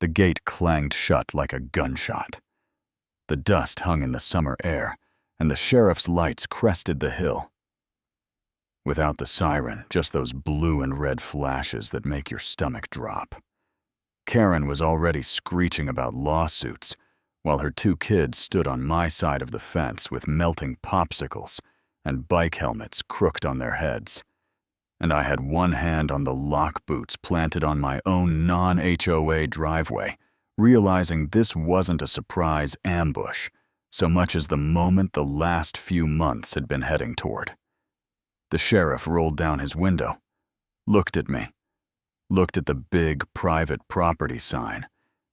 The gate clanged shut like a gunshot. The dust hung in the summer air, and the sheriff's lights crested the hill. Without the siren, just those blue and red flashes that make your stomach drop. Karen was already screeching about lawsuits, while her 2 kids stood on my side of the fence with melting popsicles and bike helmets crooked on their heads. And I had one hand on the lock boots planted on my own non-HOA driveway, realizing this wasn't a surprise ambush, so much as the moment the last few months had been heading toward. The sheriff rolled down his window, looked at me, looked at the big private property sign,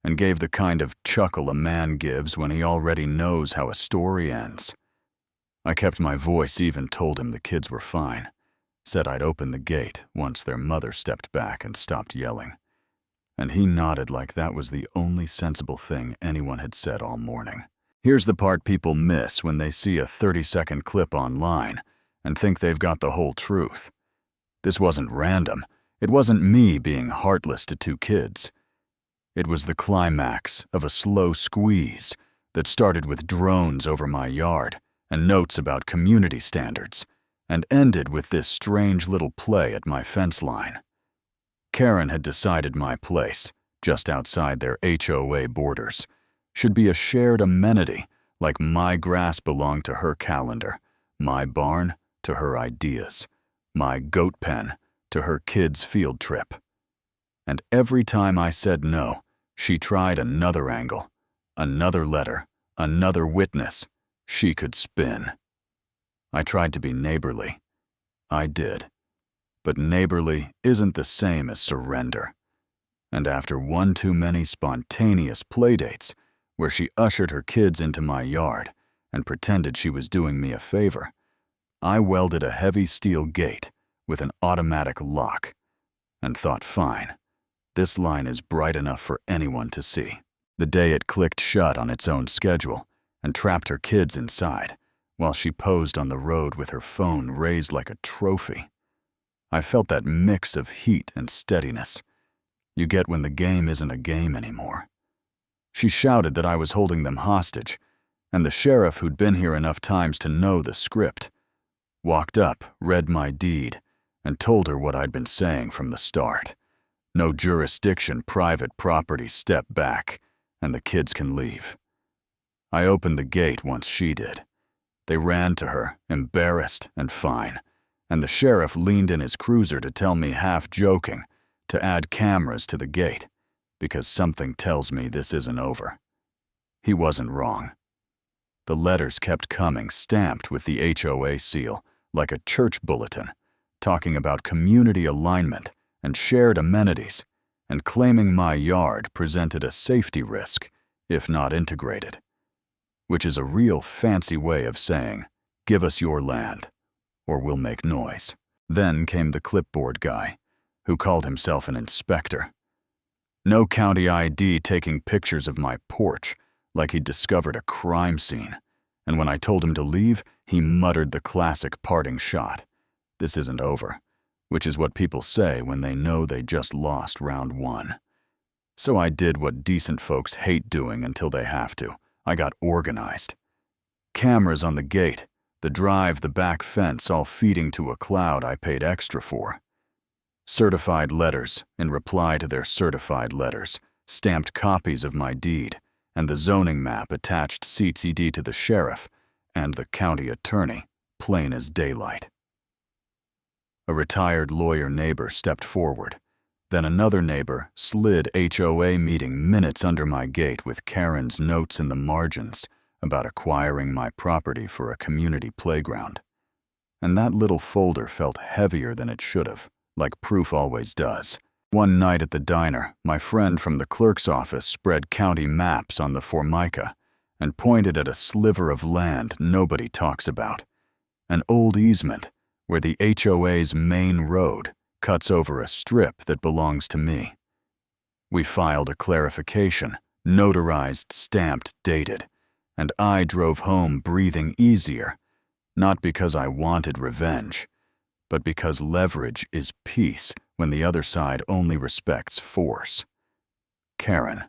and gave the kind of chuckle a man gives when he already knows how a story ends. I kept my voice even, told him the kids were fine, said I'd open the gate once their mother stepped back and stopped yelling. And he nodded like that was the only sensible thing anyone had said all morning. Here's the part people miss when they see a 30-second clip online and think they've got the whole truth. This wasn't random. It wasn't me being heartless to 2 kids. It was the climax of a slow squeeze that started with drones over my yard and notes about community standards, and ended with this strange little play at my fence line. Karen had decided my place, just outside their HOA borders, should be a shared amenity, like my grass belonged to her calendar, my barn to her ideas, my goat pen to her kids' field trip. And every time I said no, she tried another angle, another letter, another witness she could spin. I tried to be neighborly. I did. But neighborly isn't the same as surrender. And after one too many spontaneous playdates, where she ushered her kids into my yard and pretended she was doing me a favor, I welded a heavy steel gate with an automatic lock and thought, fine, this line is bright enough for anyone to see. The day it clicked shut on its own schedule and trapped her kids inside, while she posed on the road with her phone raised like a trophy. I felt that mix of heat and steadiness you get when the game isn't a game anymore. She shouted that I was holding them hostage, and the sheriff, who'd been here enough times to know the script, walked up, read my deed, and told her what I'd been saying from the start. No jurisdiction, private property, step back, and the kids can leave. I opened the gate once she did. They ran to her, embarrassed and fine, and the sheriff leaned in his cruiser to tell me, half joking, to add cameras to the gate, because something tells me this isn't over. He wasn't wrong. The letters kept coming, stamped with the HOA seal, like a church bulletin, talking about community alignment and shared amenities, and claiming my yard presented a safety risk, if not integrated. Which is a real fancy way of saying, give us your land, or we'll make noise. Then came the clipboard guy, who called himself an inspector. No county ID taking pictures of my porch, like he'd discovered a crime scene, and when I told him to leave, he muttered the classic parting shot. This isn't over, which is what people say when they know they just lost round 1. So I did what decent folks hate doing until they have to. I got organized. Cameras on the gate, the drive, the back fence, all feeding to a cloud I paid extra for. Certified letters in reply to their certified letters, stamped copies of my deed, and the zoning map attached CCD to the sheriff and the county attorney, plain as daylight. A retired lawyer neighbor stepped forward. Then another neighbor slid HOA meeting minutes under my gate with Karen's notes in the margins about acquiring my property for a community playground. And that little folder felt heavier than it should have, like proof always does. One night at the diner, my friend from the clerk's office spread county maps on the Formica and pointed at a sliver of land nobody talks about, an old easement where the HOA's main road cuts over a strip that belongs to me. We filed a clarification, notarized, stamped, dated, and I drove home breathing easier, not because I wanted revenge, but because leverage is peace when the other side only respects force. Karen,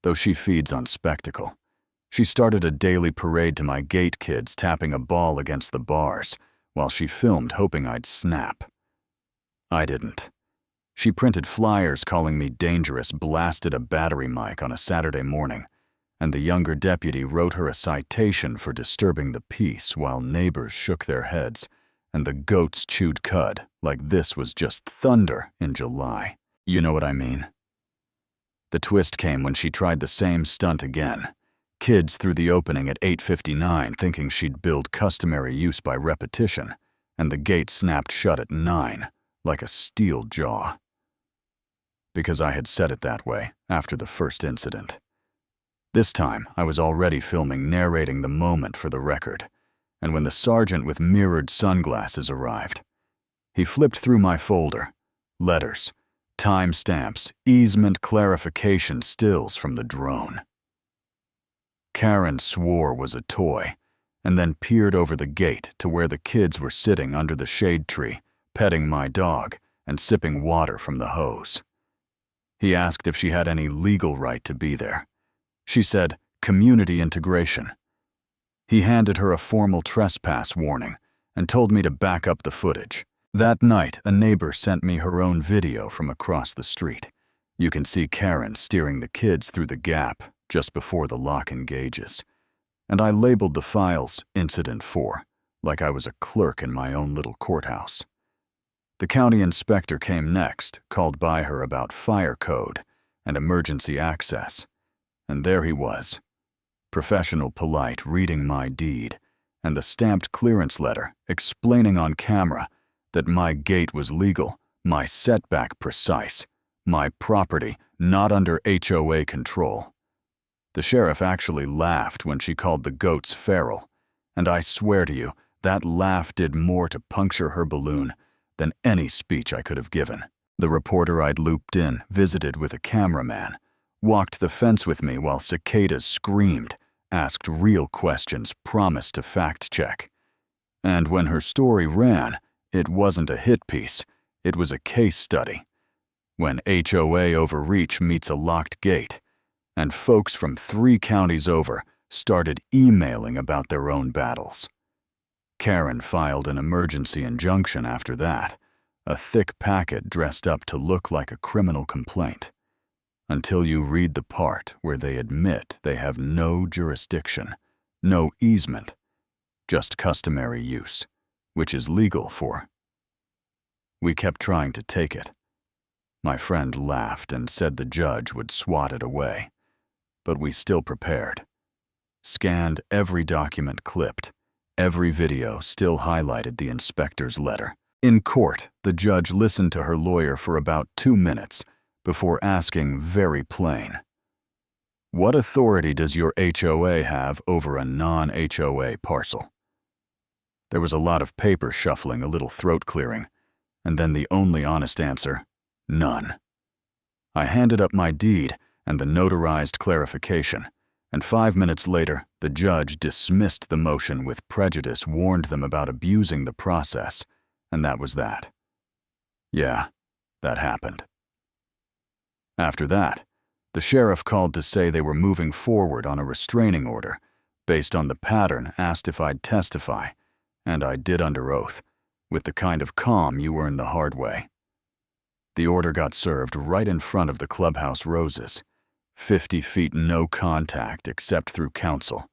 though she feeds on spectacle. She started a daily parade to my gate kids tapping a ball against the bars, while she filmed hoping I'd snap. I didn't. She printed flyers calling me dangerous, blasted a battery mic on a Saturday morning, and the younger deputy wrote her a citation for disturbing the peace while neighbors shook their heads and the goats chewed cud like this was just thunder in July. You know what I mean? The twist came when she tried the same stunt again. Kids through the opening at 8:59 thinking she'd billed customary use by repetition, and the gate snapped shut at 9, like a steel jaw. Because I had said it that way after the first incident. This time, I was already filming, narrating the moment for the record, and when the sergeant with mirrored sunglasses arrived, he flipped through my folder, letters, timestamps, easement clarification stills from the drone. Karen swore was a toy, and then peered over the gate to where the kids were sitting under the shade tree, petting my dog and sipping water from the hose. He asked if she had any legal right to be there. She said, community integration. He handed her a formal trespass warning and told me to back up the footage. That night, a neighbor sent me her own video from across the street. You can see Karen steering the kids through the gap just before the lock engages. And I labeled the files Incident 4, like I was a clerk in my own little courthouse. The county inspector came next, called by her about fire code and emergency access. And there he was, professional polite, reading my deed, and the stamped clearance letter explaining on camera that my gate was legal, my setback precise, my property not under HOA control. The sheriff actually laughed when she called the goats feral, and I swear to you, that laugh did more to puncture her balloon than any speech I could have given. The reporter I'd looped in visited with a cameraman, walked the fence with me while cicadas screamed, asked real questions, promised to fact-check. And when her story ran, it wasn't a hit piece, it was a case study. When HOA overreach meets a locked gate, and folks from 3 counties over started emailing about their own battles. Karen filed an emergency injunction after that, a thick packet dressed up to look like a criminal complaint. Until you read the part where they admit they have no jurisdiction, no easement, just customary use, which is legal for. We kept trying to take it. My friend laughed and said the judge would swat it away. But we still prepared. Scanned every document clipped. Every video still highlighted the inspector's letter. In court, the judge listened to her lawyer for about 2 minutes before asking very plain, "What authority does your HOA have over a non-HOA parcel?" There was a lot of paper shuffling, a little throat clearing, and then the only honest answer, none. I handed up my deed and the notarized clarification, and 5 minutes later, the judge dismissed the motion with prejudice, warned them about abusing the process, and that was that. Yeah, that happened. After that, the sheriff called to say they were moving forward on a restraining order, based on the pattern, asked if I'd testify, and I did under oath, with the kind of calm you earn the hard way. The order got served right in front of the clubhouse roses, 50 feet no contact except through counsel,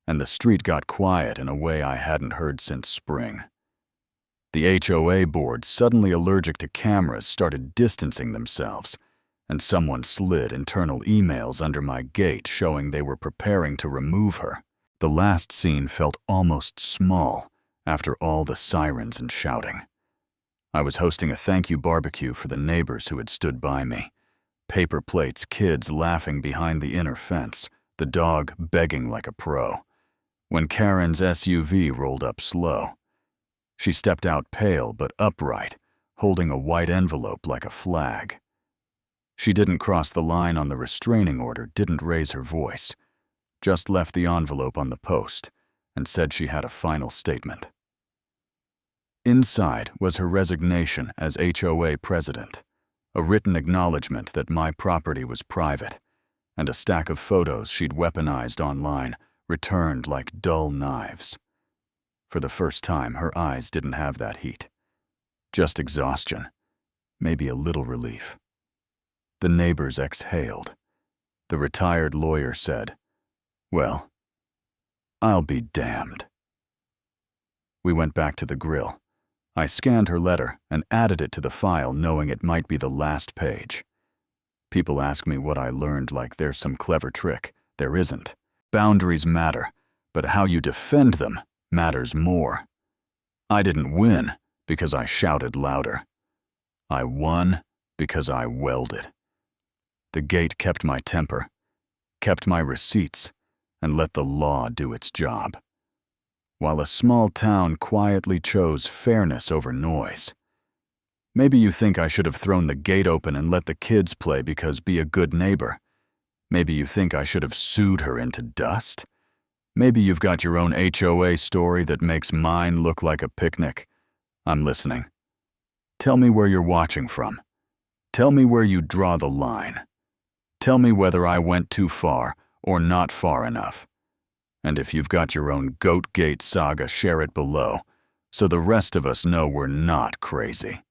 and the street got quiet in a way I hadn't heard since spring. The HOA board, suddenly allergic to cameras, started distancing themselves, and someone slid internal emails under my gate showing they were preparing to remove her. The last scene felt almost small after all the sirens and shouting. I was hosting a thank you barbecue for the neighbors who had stood by me. Paper plates, kids laughing behind the inner fence, the dog begging like a pro. When Karen's SUV rolled up slow. She stepped out pale but upright, holding a white envelope like a flag. She didn't cross the line on the restraining order, didn't raise her voice, just left the envelope on the post and said she had a final statement. Inside was her resignation as HOA president, a written acknowledgement that my property was private, and a stack of photos she'd weaponized online returned like dull knives. For the first time, her eyes didn't have that heat. Just exhaustion, maybe a little relief. The neighbors exhaled. The retired lawyer said, "Well, I'll be damned." We went back to the grill. I scanned her letter and added it to the file, knowing it might be the last page. People ask me what I learned like there's some clever trick. There isn't. Boundaries matter, but how you defend them matters more. I didn't win because I shouted louder. I won because I welded. The gate kept my temper, kept my receipts, and let the law do its job. While a small town quietly chose fairness over noise. Maybe you think I should have thrown the gate open and let the kids play because be a good neighbor. Maybe you think I should have sued her into dust. Maybe you've got your own HOA story that makes mine look like a picnic. I'm listening. Tell me where you're watching from. Tell me where you draw the line. Tell me whether I went too far or not far enough. And if you've got your own Goat Gate saga, share it below, so the rest of us know we're not crazy.